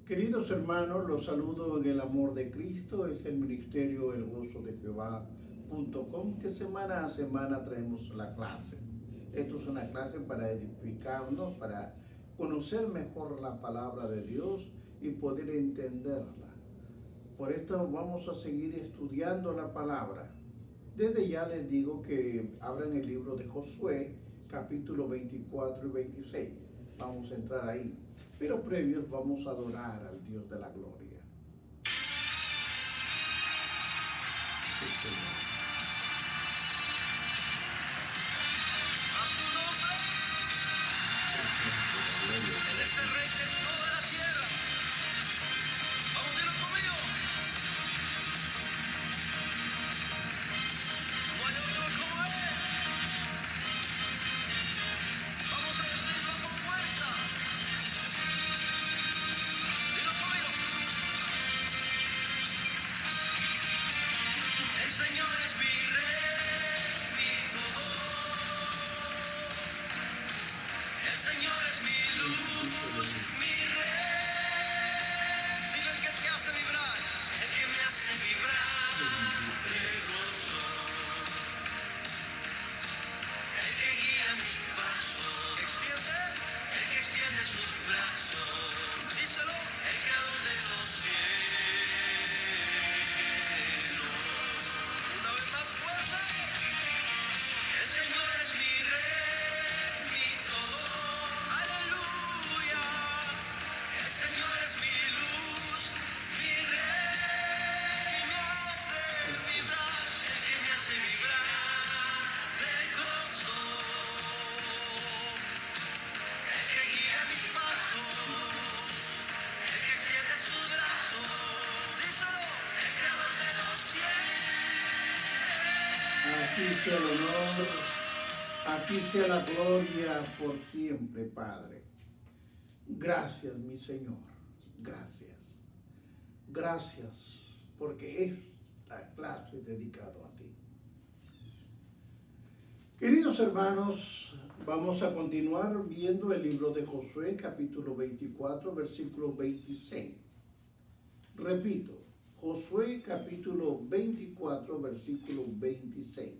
Queridos hermanos, los saludo en el amor de Cristo. Es el ministerio El Gozo de Jehová.com que semana a semana traemos la clase. Esto es una clase para edificarnos, para conocer mejor la palabra de Dios y poder entenderla. Por esto vamos a seguir estudiando la palabra. Desde ya les digo que abran el libro de Josué, capítulo 24 y 26. Vamos a entrar ahí. Pero previos vamos a adorar al Dios de la gloria. Sí, A su nombre, Él es el Rey de toda la tierra. Vamos, dilo conmigo. No hay otro como Él. Vamos a decirlo con fuerza. Dilo conmigo. El Señor es mi Rey, mi todo. El Señor es mi luz, mi Rey. Dile el que te hace vibrar, el que me hace vibrar de gozo, el que guía mis pasos, el que extiende sus brazos. Díselo, el creador de los cielos. Una vez más fuerte. El Señor es mi Rey, mi todo, aleluya. El Señor es mi luz, mi Rey, que me hace vibrar, el que me hace vibrar de gozo, el que guía mis pasos, el que extiende sus brazos, díselo, el creador de los cielos. aquí sea el honor, aquí sea la gloria por siempre, Padre. Gracias, mi Señor. Gracias. Gracias porque esta clase es dedicada a ti. Queridos hermanos, vamos a continuar viendo el libro de Josué, capítulo 24, versículo 26. Repito, Josué, capítulo 24, versículo 26.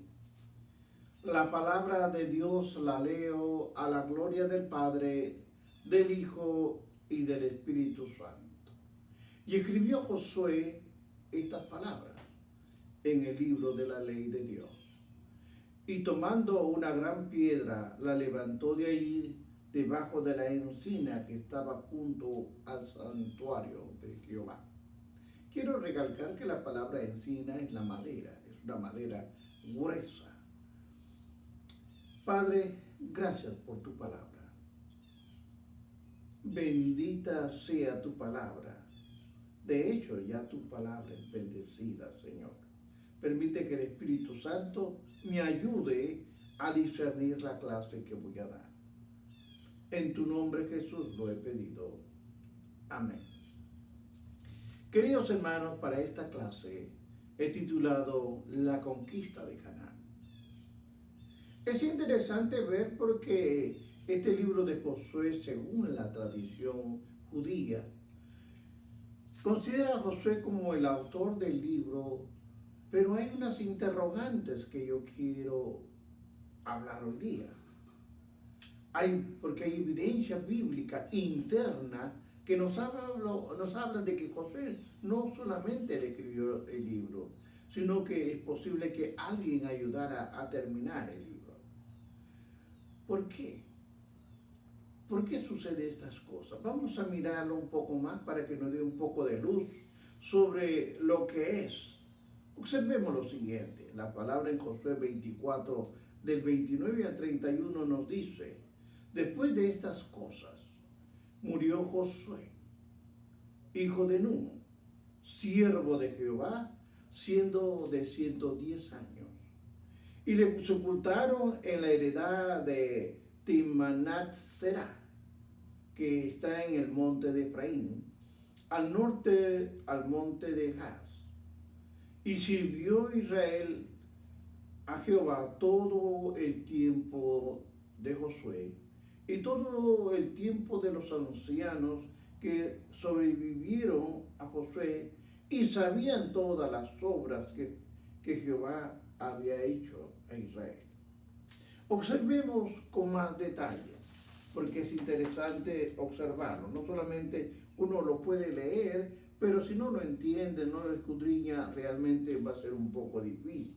La palabra de Dios la leo a la gloria del Padre, del Hijo y del Espíritu Santo. Y escribió Josué estas palabras en el libro de la ley de Dios. Y tomando una gran piedra, la levantó de allí, debajo de la encina que estaba junto al santuario de Jehová. Quiero recalcar que la palabra encina es la madera, es una madera gruesa. Padre, gracias por tu palabra. Bendita sea tu palabra. De hecho, ya tu palabra es bendecida, Señor. Permite que el Espíritu Santo me ayude a discernir la clase que voy a dar. En tu nombre, Jesús, lo he pedido. Amén. Queridos hermanos, para esta clase he titulado La conquista de Canaán. Es interesante ver porque este libro de Josué, según la tradición judía, considera a Josué como el autor del libro, pero hay unas interrogantes que yo quiero hablar hoy día. Porque hay evidencia bíblica interna que nos habla de que Josué no solamente le escribió el libro, sino que es posible que alguien ayudara a terminar el libro. ¿Por qué? ¿Por qué sucede estas cosas? Vamos a mirarlo un poco más para que nos dé un poco de luz sobre lo que es. Observemos lo siguiente. La palabra en Josué 24, del 29 al 31 nos dice: después de estas cosas, murió Josué, hijo de Nun, siervo de Jehová, siendo de 110 años. Y le sepultaron en la heredad de Timnat Será, que está en el monte de Efraín, al norte al monte de Jaz. Y sirvió Israel a Jehová todo el tiempo de Josué y todo el tiempo de los ancianos que sobrevivieron a Josué y sabían todas las obras que Jehová había hecho a Israel. Observemos con más detalle, porque es interesante observarlo. No solamente uno lo puede leer, pero si no lo entiende, no lo escudriña, realmente va a ser un poco difícil.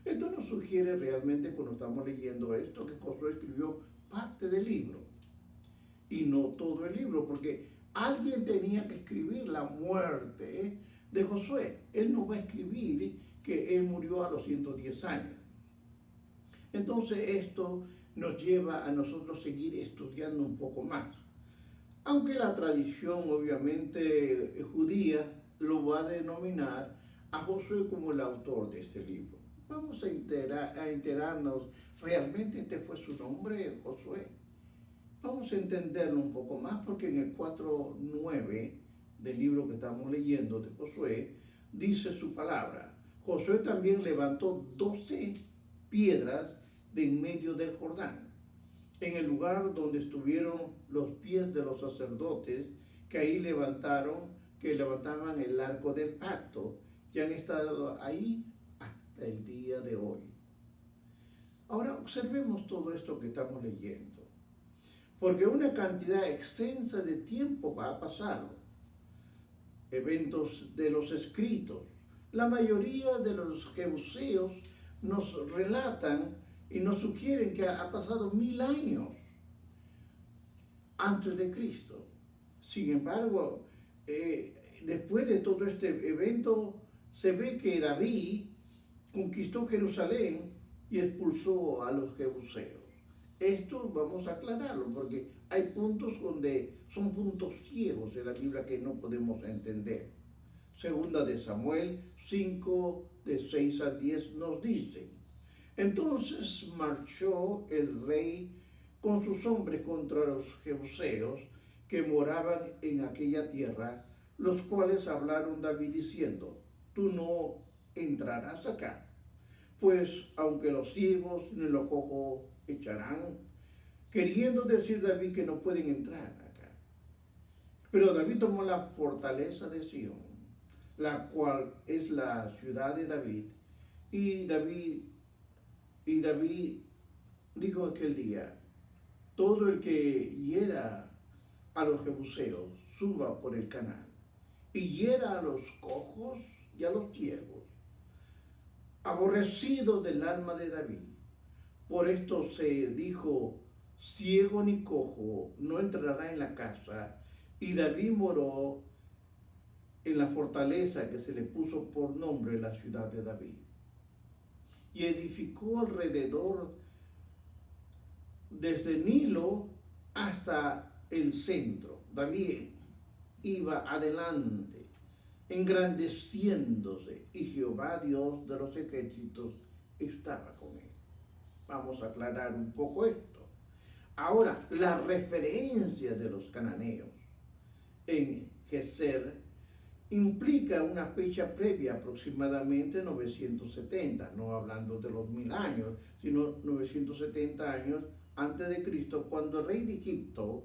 Esto nos sugiere realmente cuando estamos leyendo esto que Josué escribió parte del libro y no todo el libro, porque alguien tenía que escribir la muerte de Josué. Él no va a escribir que él murió a los 110 años. Entonces esto nos lleva a nosotros seguir estudiando un poco más. Aunque la tradición obviamente judía lo va a denominar a Josué como el autor de este libro. Vamos a enterarnos, ¿realmente este fue su nombre, Josué? Vamos a entenderlo un poco más porque en el 4:9 del libro que estamos leyendo de Josué, dice su palabra. Josué también levantó 12 piedras de en medio del Jordán, en el lugar donde estuvieron los pies de los sacerdotes que ahí levantaban el arco del pacto, que han estado ahí hasta el día de hoy. Ahora observemos todo esto que estamos leyendo, porque una cantidad extensa de tiempo va a pasar. Eventos de los escritos. La mayoría de los jebuseos nos relatan y nos sugieren que ha pasado 1000 años antes de Cristo. Sin embargo, después de todo este evento, se ve que David conquistó Jerusalén y expulsó a los jebuseos. Esto vamos a aclararlo porque hay puntos donde son puntos ciegos de la Biblia que no podemos entender. Segunda de Samuel 5, de 6 a 10 nos dice: entonces marchó el rey con sus hombres contra los jebuseos que moraban en aquella tierra, los cuales hablaron David diciendo: tú no entrarás acá, pues aunque los ciegos ni los cojos echarán, queriendo decir David que no pueden entrar acá. Pero David tomó la fortaleza de Sión, la cual es la ciudad de David, y David dijo aquel día: todo el que hiera a los jebuseos suba por el canal, y hiera a los cojos y a los ciegos, aborrecido del alma de David. Por esto se dijo: ciego ni cojo no entrará en la casa, y David moró en la fortaleza que se le puso por nombre la ciudad de David. Y edificó alrededor desde Nilo hasta el centro. David iba adelante, engrandeciéndose, y Jehová Dios de los ejércitos estaba con él. Vamos a aclarar un poco esto. Ahora, la referencia de los cananeos en Geser implica una fecha previa, aproximadamente 970, no hablando de los 1000 años, sino 970 años antes de Cristo, cuando el rey de Egipto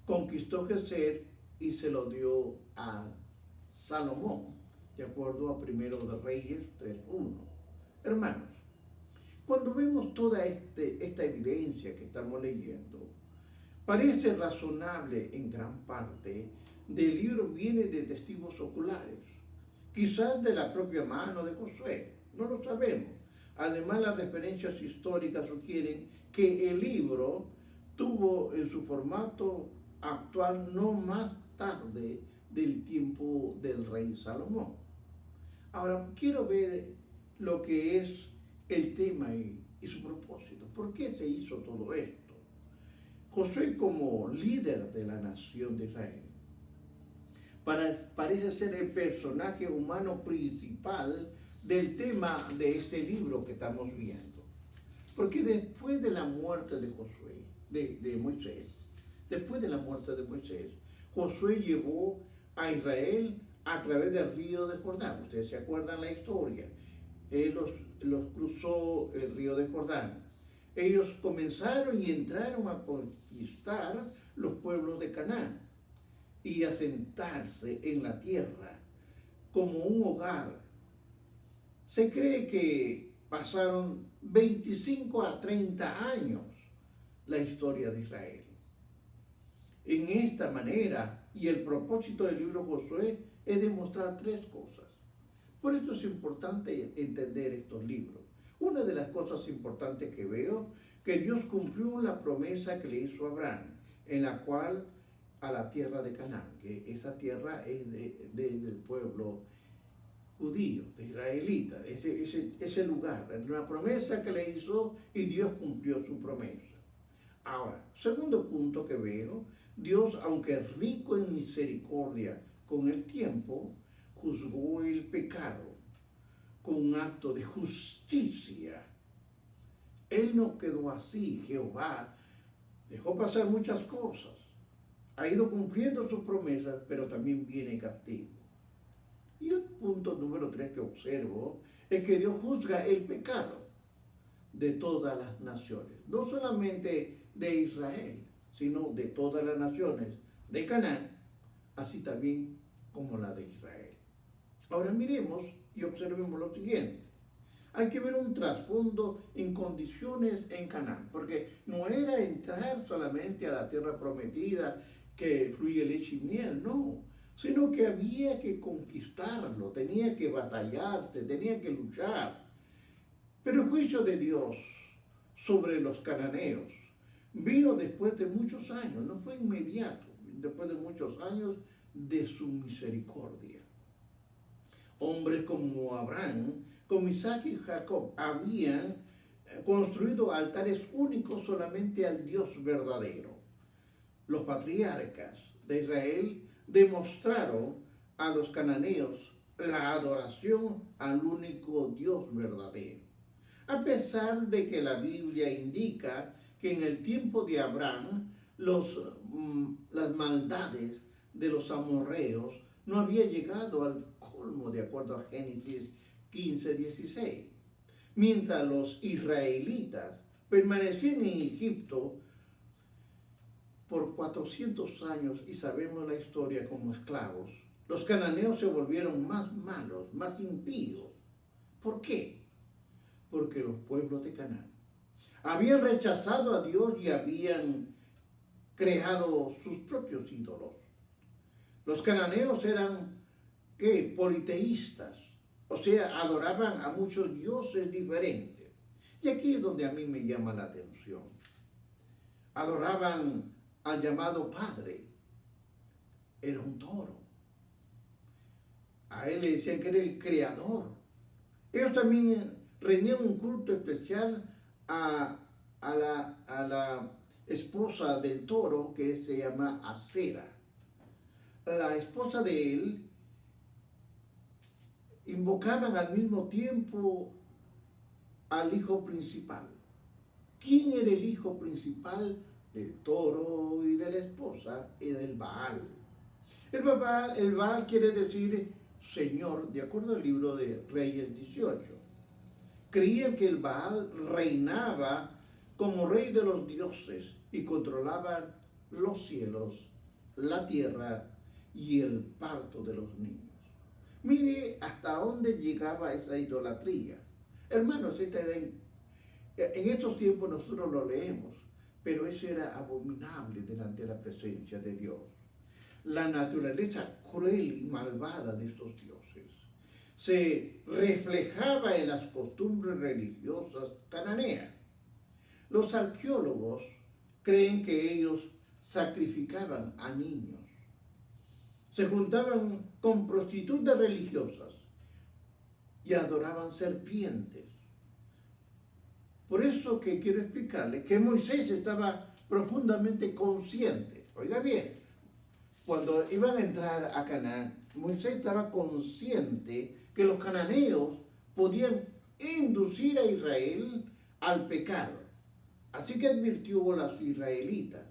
conquistó Geser y se lo dio a Salomón, de acuerdo a 1 de Reyes 3:1. Hermanos, cuando vemos toda esta evidencia que estamos leyendo, parece razonable en gran parte. Del libro viene de testigos oculares, quizás de la propia mano de Josué, no lo sabemos. Además, las referencias históricas sugieren que el libro tuvo en su formato actual no más tarde del tiempo del rey Salomón. Ahora, quiero ver lo que es el tema y su propósito. ¿Por qué se hizo todo esto? Josué, como líder de la nación de Israel, parece ser el personaje humano principal del tema de este libro que estamos viendo. Porque después de la muerte de Josué, de Moisés, después de la muerte de Moisés, Josué llevó a Israel a través del río de Jordán. Ustedes se acuerdan la historia. Él los cruzó el río de Jordán. Ellos comenzaron y entraron a conquistar los pueblos de Canaán. y asentarse en la tierra como un hogar. Se cree que pasaron 25 a 30 años la historia de Israel. En esta manera, y el propósito del libro Josué es demostrar tres cosas. Por eso es importante entender estos libros. Una de las cosas importantes que veo, que Dios cumplió la promesa que le hizo a Abraham, en la cual a la tierra de Canaán, que esa tierra es del pueblo judío, de israelitas, ese lugar, una promesa que le hizo y Dios cumplió su promesa. Ahora, segundo punto que veo, Dios, aunque es rico en misericordia con el tiempo, juzgó el pecado con un acto de justicia. Él no quedó así. Jehová dejó pasar muchas cosas. Ha ido cumpliendo sus promesas, pero también viene castigo. Y el punto número 3 que observo es que Dios juzga el pecado de todas las naciones. No solamente de Israel, sino de todas las naciones de Canaán, así también como la de Israel. Ahora miremos y observemos lo siguiente. Hay que ver un trasfondo en condiciones en Canaán, porque no era entrar solamente a la tierra prometida que fluye leche y miel, no, sino que había que conquistarlo, tenía que batallarse, tenía que luchar. Pero el juicio de Dios sobre los cananeos vino después de muchos años, no fue inmediato, después de muchos años de su misericordia. Hombres como Abraham, como Isaac y Jacob habían construido altares únicos solamente al Dios verdadero. Los patriarcas de Israel demostraron a los cananeos la adoración al único Dios verdadero. A pesar de que la Biblia indica que en el tiempo de Abraham las maldades de los amorreos no había llegado al colmo de acuerdo a Génesis 15:16. Mientras los israelitas permanecían en Egipto por 400 años y sabemos la historia como esclavos, los cananeos se volvieron más malos, más impíos. ¿Por qué? Porque los pueblos de Canaán habían rechazado a Dios y habían creado sus propios ídolos. Los cananeos eran, ¿qué? Politeístas, o sea, adoraban a muchos dioses diferentes. Y aquí es donde a mí me llama la atención. Adoraban al llamado Padre, era un toro. A él le decían que era el creador. Ellos también rendían un culto especial a la esposa del toro, que se llama Acera. La esposa de él invocaban al mismo tiempo al hijo principal. ¿Quién era el hijo principal del toro y de la esposa? Era el Baal. El Baal quiere decir Señor, de acuerdo al libro de Reyes 18. Creían que el Baal reinaba como rey de los dioses y controlaba los cielos, la tierra y el parto de los niños. Mire hasta dónde llegaba esa idolatría. Hermanos, en estos tiempos nosotros lo leemos, pero eso era abominable delante de la presencia de Dios. La naturaleza cruel y malvada de estos dioses se reflejaba en las costumbres religiosas cananeas. Los arqueólogos creen que ellos sacrificaban a niños, se juntaban con prostitutas religiosas y adoraban serpientes. Por eso que quiero explicarle que Moisés estaba profundamente consciente. Oiga bien, cuando iban a entrar a Canaán, Moisés estaba consciente que los cananeos podían inducir a Israel al pecado. Así que advirtió a los israelitas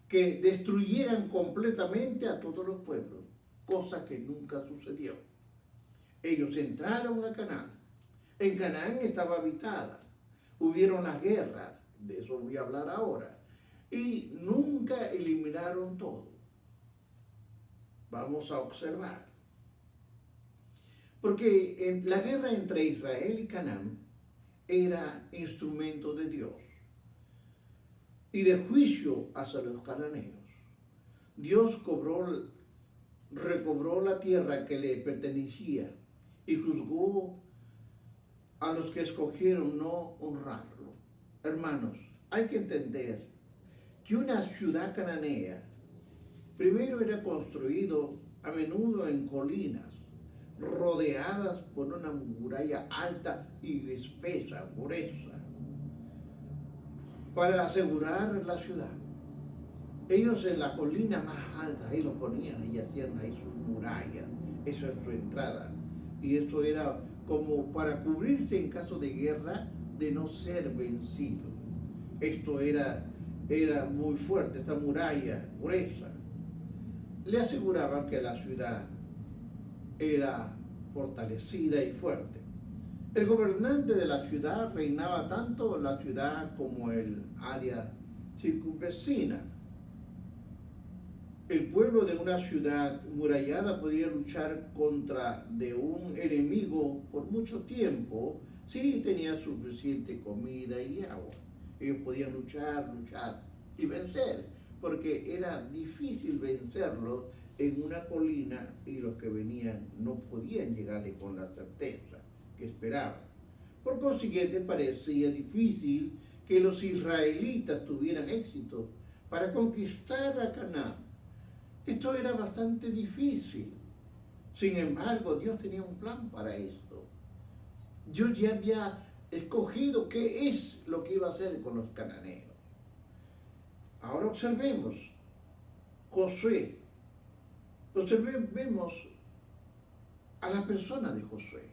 que destruyeran completamente a todos los pueblos, cosa que nunca sucedió. Ellos entraron a Canaán. En Canaán estaba habitada. Hubieron las guerras, de eso voy a hablar ahora, y nunca eliminaron todo. Vamos a observar. Porque la guerra entre Israel y Canaán era instrumento de Dios y de juicio hacia los cananeos. Dios recobró la tierra que le pertenecía y juzgó a los que escogieron no honrarlo. Hermanos, hay que entender que una ciudad cananea primero era construido a menudo en colinas, rodeadas por una muralla alta y espesa, gruesa, para asegurar la ciudad. Ellos en la colina más alta, ahí lo ponían y hacían ahí sus murallas, eso es su entrada. Y eso era como para cubrirse en caso de guerra de no ser vencido. Esto era muy fuerte, esta muralla gruesa. Le aseguraban que la ciudad era fortalecida y fuerte. El gobernante de la ciudad reinaba tanto la ciudad como el área circunvecina. El pueblo de una ciudad murallada podría luchar contra de un enemigo por mucho tiempo si tenía suficiente comida y agua. Ellos podían luchar y vencer, porque era difícil vencerlos en una colina y los que venían no podían llegarle con la certeza que esperaban. Por consiguiente, parecía difícil que los israelitas tuvieran éxito para conquistar a Canaán. Esto era bastante difícil. Sin embargo, Dios tenía un plan para esto. Dios ya había escogido qué es lo que iba a hacer con los cananeos. Ahora observemos Josué. Observemos a la persona de Josué.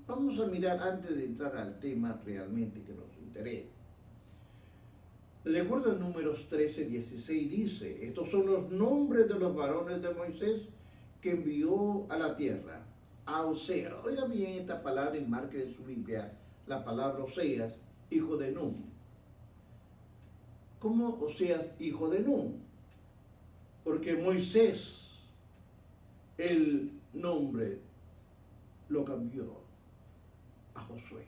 Vamos a mirar antes de entrar al tema realmente que nos interesa. De acuerdo a Números 13:16 dice, estos son los nombres de los varones de Moisés que envió a la tierra. A Oseas, oiga bien esta palabra y marque en su Biblia la palabra Oseas, hijo de Nun. ¿Cómo Oseas, hijo de Nun? Porque Moisés, el nombre, lo cambió a Josué.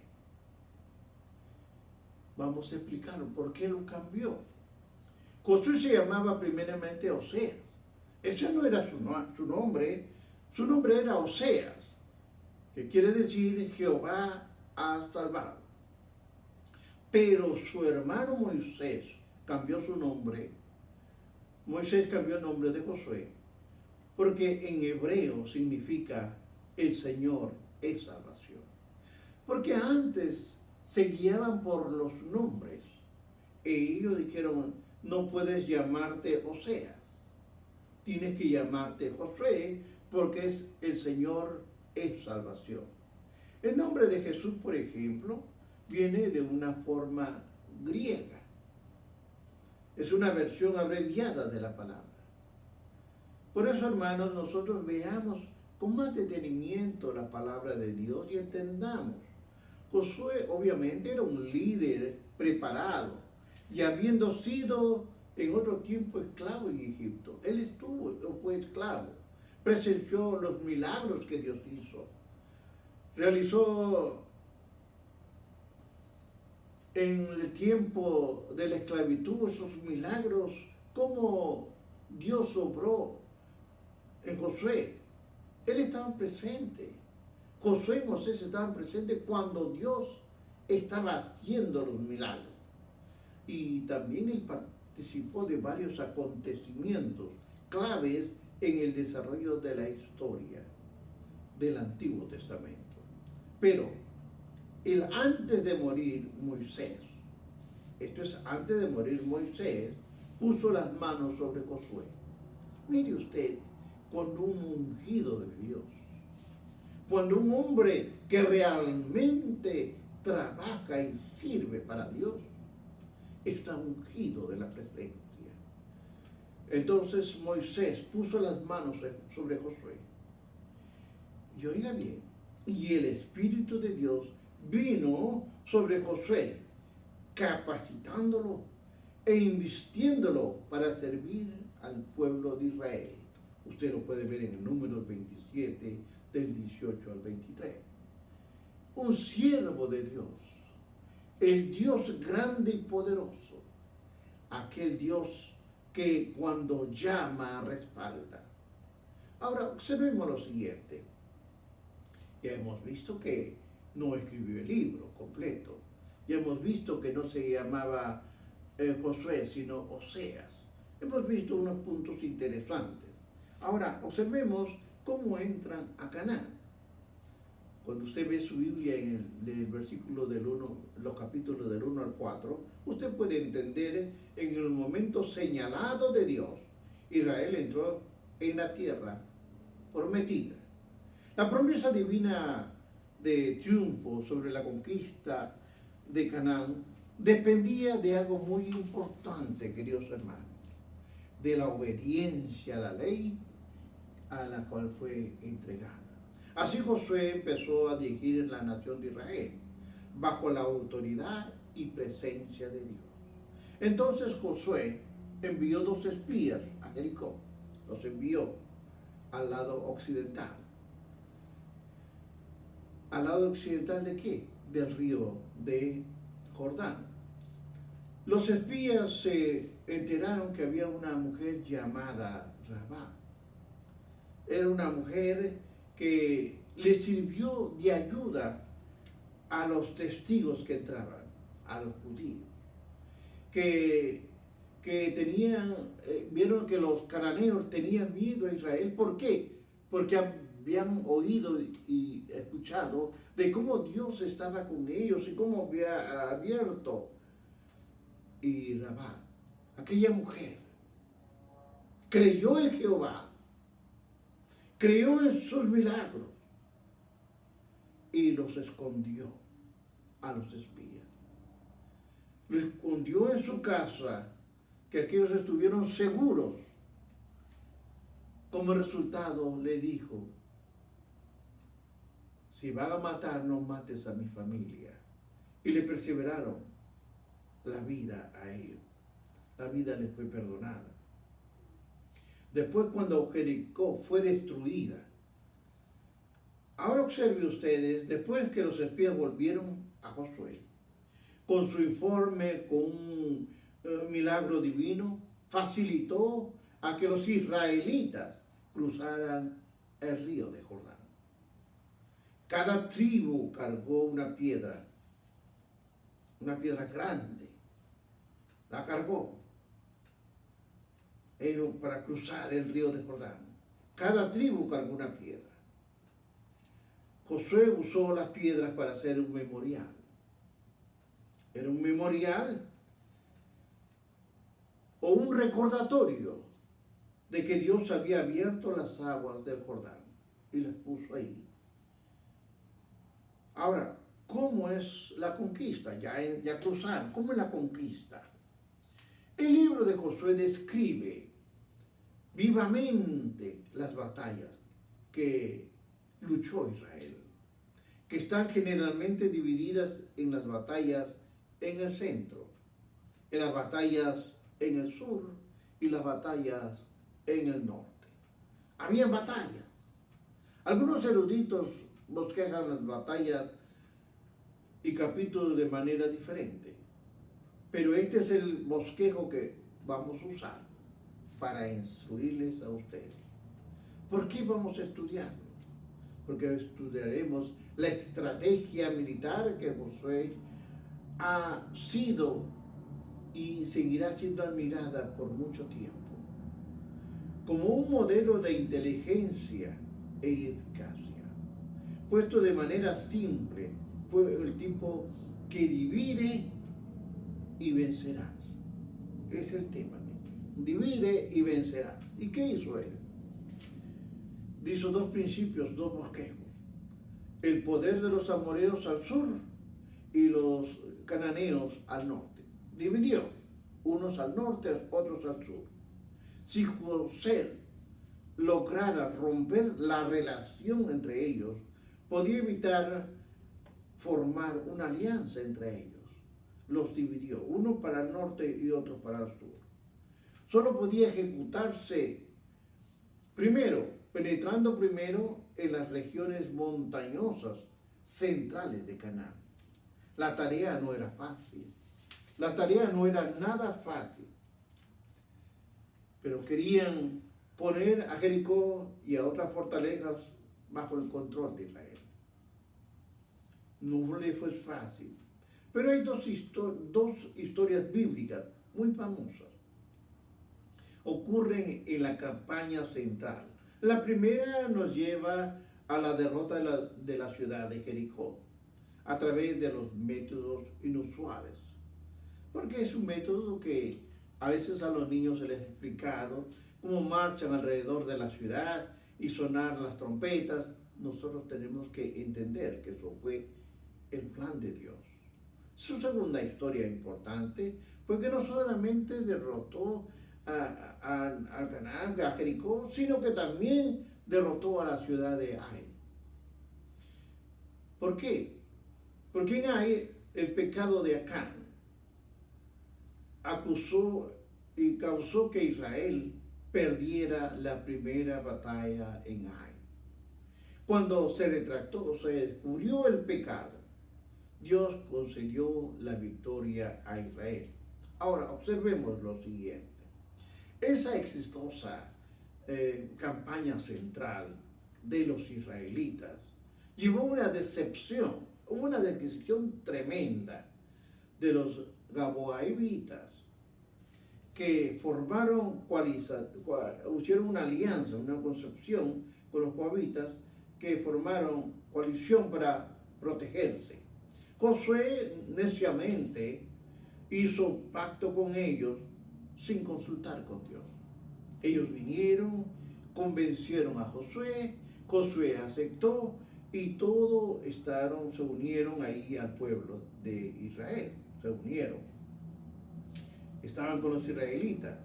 Vamos a explicarlo, ¿por qué lo cambió? Josué se llamaba primeramente Oseas. Ese no era su nombre era Oseas, que quiere decir Jehová ha salvado. Pero su hermano Moisés cambió su nombre. Moisés cambió el nombre de Josué, porque en hebreo significa el Señor es salvación. Porque antes se guiaban por los nombres. Y ellos dijeron, no puedes llamarte Oseas, tienes que llamarte Josué, porque es el Señor es salvación. El nombre de Jesús, por ejemplo, viene de una forma griega. Es una versión abreviada de la palabra. Por eso, hermanos, nosotros veamos con más detenimiento la palabra de Dios y entendamos. Josué obviamente era un líder preparado y habiendo sido en otro tiempo esclavo en Egipto. Él fue esclavo, presenció los milagros que Dios hizo, realizó en el tiempo de la esclavitud esos milagros, cómo Dios obró en Josué. Él estaba presente. Josué y Moisés estaban presentes cuando Dios estaba haciendo los milagros. Y también él participó de varios acontecimientos claves en el desarrollo de la historia del Antiguo Testamento. Pero antes de morir Moisés, esto es antes de morir Moisés, puso las manos sobre Josué. Mire usted, cuando un ungido de Dios, cuando un hombre que realmente trabaja y sirve para Dios, está ungido de la presencia. Entonces Moisés puso las manos sobre Josué. Y oiga bien, y el Espíritu de Dios vino sobre Josué, capacitándolo e invistiéndolo para servir al pueblo de Israel. Usted lo puede ver en el número 27, del 18 al 23. Un siervo de Dios, el Dios grande y poderoso, aquel Dios que cuando llama respalda. Ahora observemos lo siguiente. Ya hemos visto que no escribió el libro completo. Ya hemos visto que no se llamaba Josué, sino Oseas. Hemos visto unos puntos interesantes. Ahora observemos cómo entran a Canaán. Cuando usted ve su Biblia en el versículo del 1, los capítulos del 1 al 4, usted puede entender en el momento señalado de Dios, Israel entró en la tierra prometida. La promesa divina de triunfo sobre la conquista de Canaán dependía de algo muy importante, queridos hermanos, de la obediencia a la ley a la cual fue entregada. Así Josué empezó a dirigir la nación de Israel, bajo la autoridad y presencia de Dios. Entonces Josué envió 2 espías a Jericó, los envió al lado occidental. ¿Al lado occidental de qué? Del río de Jordán. Los espías se enteraron que había una mujer llamada Rabá. Era una mujer que le sirvió de ayuda a los testigos que entraban, a los judíos, que tenían, vieron que los cananeos tenían miedo a Israel. ¿Por qué? Porque habían oído y escuchado de cómo Dios estaba con ellos y cómo había abierto. Y Rabá, aquella mujer, creyó en Jehová, creyó en sus milagros y los escondió a los espías. Lo escondió en su casa, que aquellos estuvieron seguros. Como resultado le dijo: si van a matar, no mates a mi familia. Y le perseveraron la vida a ellos. La vida les fue perdonada. Después, cuando Jericó fue destruida, ahora observe ustedes, después que los espías volvieron a Josué, con su informe, con un milagro divino, facilitó a que los israelitas cruzaran el río de Jordán. Cada tribu cargó una piedra grande, la cargó ellos para cruzar el río de Jordán. Cada tribu cargó una piedra. Josué usó las piedras para hacer un memorial. Era un memorial o un recordatorio de que Dios había abierto las aguas del Jordán y las puso ahí. Ahora, ¿cómo es la conquista? Ya cruzaron. ¿Cómo es la conquista? El libro de Josué describe vivamente las batallas que luchó Israel, que están generalmente divididas en las batallas en el centro, en las batallas en el sur y las batallas en el norte. Habían batallas. Algunos eruditos bosquejan las batallas y capítulos de manera diferente, pero este es el bosquejo que vamos a usar para instruirles a ustedes. ¿Por qué vamos a estudiarlo? Porque estudiaremos la estrategia militar que Josué ha sido y seguirá siendo admirada por mucho tiempo, como un modelo de inteligencia e eficacia. Puesto de manera simple, fue el tipo que divide y vencerás. Es el tema. Divide y vencerás. ¿Y qué hizo él? Hizo 2 principios, 2 bosquejos. El poder de los amoreos al sur y los cananeos al norte. Dividió, unos al norte, otros al sur. Si José lograra romper la relación entre ellos, podía evitar formar una alianza entre ellos. Los dividió, uno para el norte y otro para el sur. Solo podía ejecutarse Primero, penetrando primero en las regiones montañosas centrales de Canaán. La tarea no era fácil. La tarea no era nada fácil. Pero querían poner a Jericó y a otras fortalezas bajo el control de Israel. No le fue fácil. Pero hay dos historias bíblicas muy famosas. Ocurren en la campaña central. La primera nos lleva a la derrota de la ciudad de Jericó a través de los métodos inusuales. Porque es un método que a veces a los niños se les ha explicado, cómo marchan alrededor de la ciudad y sonar las trompetas. Nosotros tenemos que entender que eso fue el plan de Dios. Su segunda historia importante fue que no solamente derrotó a Canaán, a Jericó, sino que también derrotó a la ciudad de Ai. ¿Por qué? Porque en Ai el pecado de Acán acusó y causó que Israel perdiera la primera batalla en Ai. Cuando se retractó, se descubrió el pecado, Dios concedió la victoria a Israel. Ahora, observemos lo siguiente. Esa exitosa campaña central de los israelitas llevó a una decepción, una decepción tremenda de los gabaonitas, que hicieron una alianza, una concepción con los moabitas, que formaron coalición para protegerse. Josué neciamente hizo pacto con ellos sin consultar con Dios. Ellos vinieron, convencieron a Josué, Josué aceptó y todos se unieron ahí al pueblo de Israel, se unieron. Estaban con los israelitas.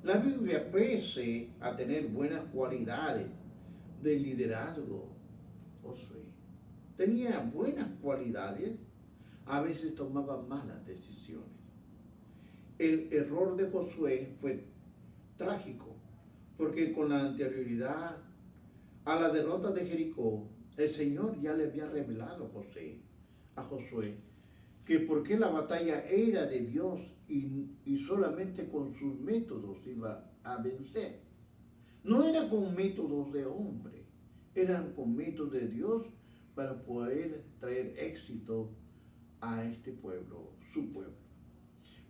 La Biblia, pese a tener buenas cualidades de liderazgo, Josué tenía buenas cualidades, a veces tomaba malas decisiones. El error de Josué fue trágico, porque con la anterioridad a la derrota de Jericó, el Señor ya le había revelado a Josué, que porque la batalla era de Dios y solamente con sus métodos iba a vencer. No era con métodos de hombre, eran con métodos de Dios para poder traer éxito a este pueblo, su pueblo.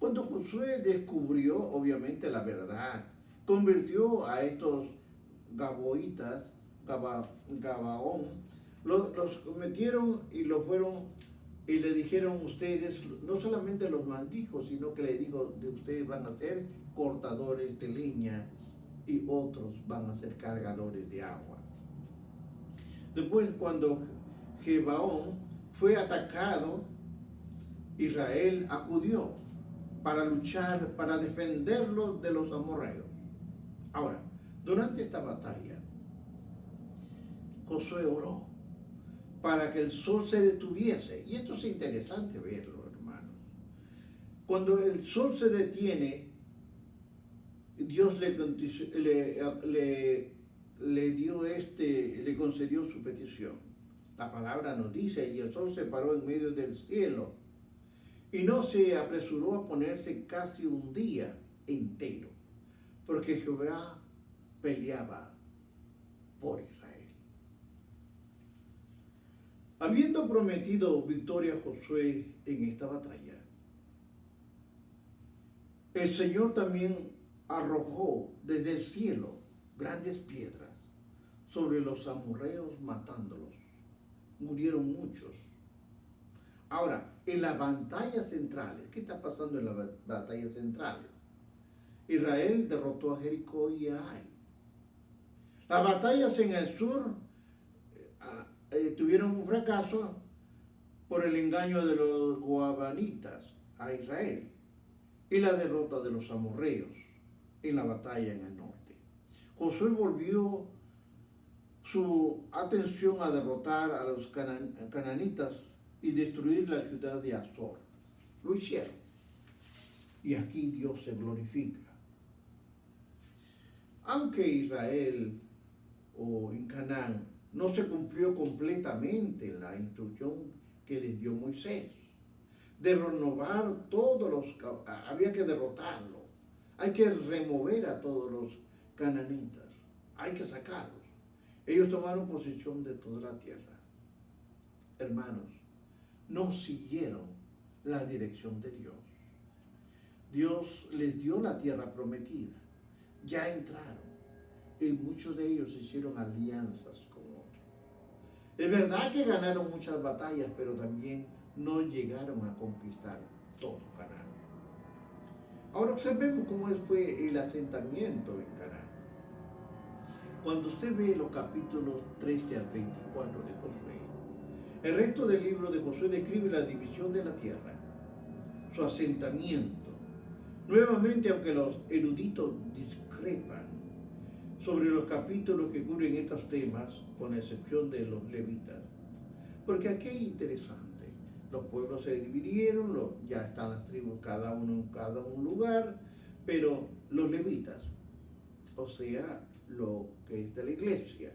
Cuando Josué descubrió obviamente la verdad, convirtió a estos gabaonitas, Gabaón, los metieron y lo fueron y le dijeron ustedes, no solamente los maldijo, sino que le dijo, de ustedes van a ser cortadores de leña y otros van a ser cargadores de agua. Después, cuando Gebaón fue atacado, Israel acudió para luchar, para defenderlo de los amorreos. Ahora, durante esta batalla, Josué oró para que el sol se detuviese. Y esto es interesante verlo, hermanos. Cuando el sol se detiene, Dios le concedió su petición. La palabra nos dice, y el sol se paró en medio del cielo, y no se apresuró a ponerse casi un día entero, porque Jehová peleaba por Israel. Habiendo prometido victoria a Josué en esta batalla, el Señor también arrojó desde el cielo grandes piedras sobre los amorreos, matándolos. Murieron muchos. Ahora, en las batallas centrales, ¿qué está pasando en las batallas centrales? Israel derrotó a Jericó y a Ai. Las batallas en el sur tuvieron un fracaso por el engaño de los gabaonitas a Israel y la derrota de los amorreos en la batalla en el norte. Josué volvió su atención a derrotar a los cananitas y destruir la ciudad de Azor. Lo hicieron. Y aquí Dios se glorifica. Aunque Israel o en Canaán, no se cumplió completamente la instrucción que les dio Moisés. De renovar todos había que derrotarlo. Hay que remover a todos los cananitas. Hay que sacarlos. Ellos tomaron posesión de toda la tierra. Hermanos, no siguieron la dirección de Dios. Dios les dio la tierra prometida. Ya entraron. Y muchos de ellos hicieron alianzas con otros. Es verdad que ganaron muchas batallas, pero también no llegaron a conquistar todo Canaán. Ahora observemos cómo fue el asentamiento en Canaán. Cuando usted ve los capítulos 13 al 24 de Josué, el resto del libro de Josué describe la división de la tierra, su asentamiento. Nuevamente, aunque los eruditos discrepan sobre los capítulos que cubren estos temas, con la excepción de los levitas, porque aquí es interesante. Los pueblos se dividieron, ya están las tribus cada uno en cada un lugar, pero los levitas, o sea, lo que es de la iglesia,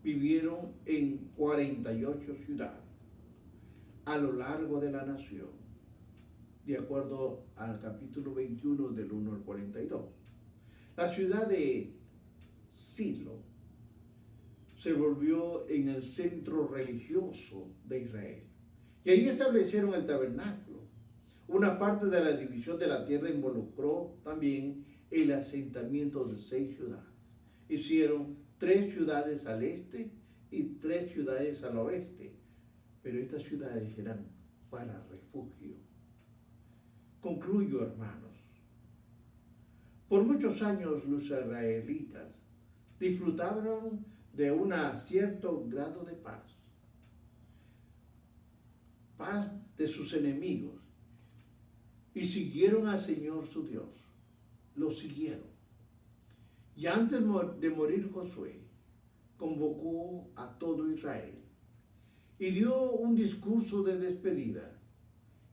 vivieron en 48 ciudades a lo largo de la nación, de acuerdo al capítulo 21 del 1 al 42. La ciudad de Silo se volvió en el centro religioso de Israel. Y ahí establecieron el tabernáculo. Una parte de la división de la tierra involucró también el asentamiento de 6 ciudades. Hicieron 3 ciudades al este y 3 ciudades al oeste, pero estas ciudades eran para refugio. Concluyo, hermanos. Por muchos años los israelitas disfrutaron de un cierto grado de paz de sus enemigos, y siguieron al Señor su Dios, lo siguieron. Y antes de morir Josué, convocó a todo Israel y dio un discurso de despedida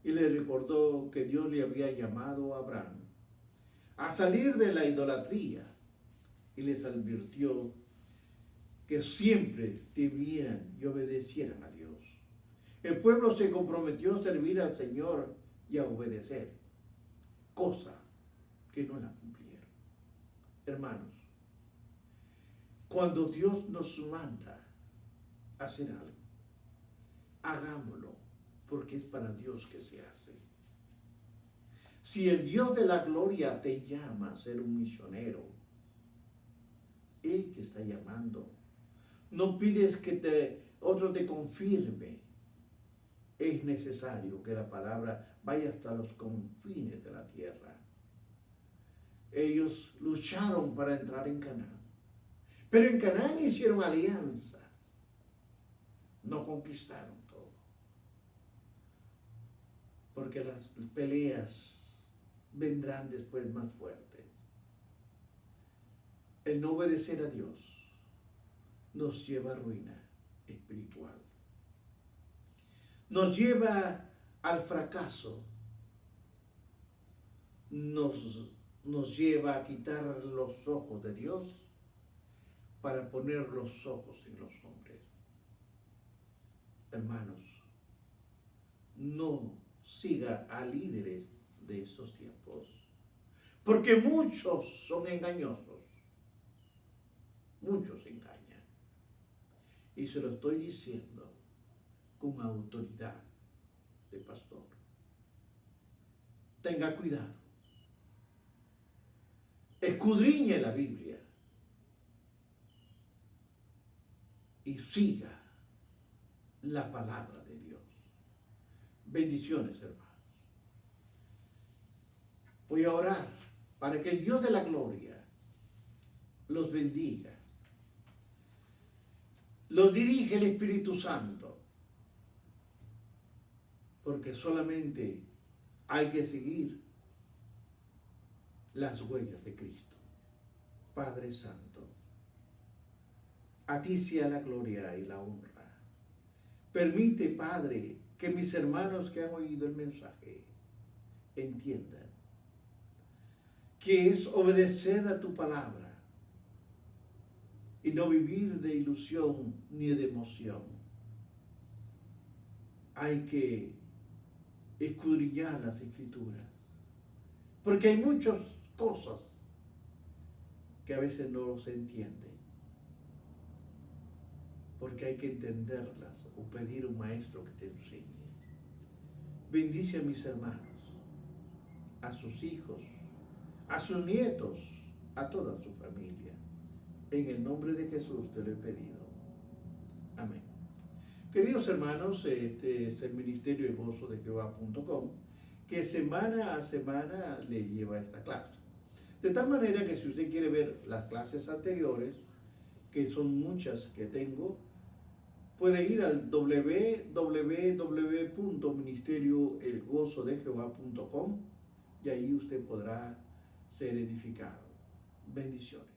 y le recordó que Dios le había llamado a Abraham a salir de la idolatría y les advirtió que siempre temieran y obedecieran a Dios. El pueblo se comprometió a servir al Señor y a obedecer, cosa que no la cumplieron. Hermanos, cuando Dios nos manda a hacer algo, hagámoslo, porque es para Dios que se hace. Si el Dios de la gloria te llama a ser un misionero, Él te está llamando. No pides que otro te confirme. Es necesario que la palabra vaya hasta los confines de la tierra. Ellos lucharon para entrar en Canaán, pero en Canaán hicieron alianzas, no conquistaron todo, porque las peleas vendrán después más fuertes. El no obedecer a Dios nos lleva a ruina espiritual. Nos lleva al fracaso, nos lleva a quitar los ojos de Dios para poner los ojos en los hombres. Hermanos, no siga a líderes de estos tiempos, porque muchos son engañosos, muchos engañan. Y se lo estoy diciendo con autoridad de pastor. Tenga cuidado. Escudriñe la Biblia y siga la palabra de Dios. Bendiciones, hermanos. Voy a orar para que el Dios de la gloria los bendiga. Los dirige el Espíritu Santo, porque solamente hay que seguir las huellas de Cristo. Padre Santo, a ti sea la gloria y la honra. Permite, Padre, que mis hermanos que han oído el mensaje entiendan que es obedecer a tu palabra y no vivir de ilusión ni de emoción. Hay que escudriñar las Escrituras, porque hay muchas cosas que a veces no se entienden, porque hay que entenderlas o pedir a un maestro que te enseñe. Bendice a mis hermanos, a sus hijos, a sus nietos, a toda su familia. En el nombre de Jesús te lo he pedido. Amén. Queridos hermanos, este es el Ministerio de Gozo de Jehová.com, que semana a semana le lleva esta clase. De tal manera que si usted quiere ver las clases anteriores, que son muchas que tengo, puede ir al www.ministerioelgozodejehová.com y ahí usted podrá ser edificado. Bendiciones.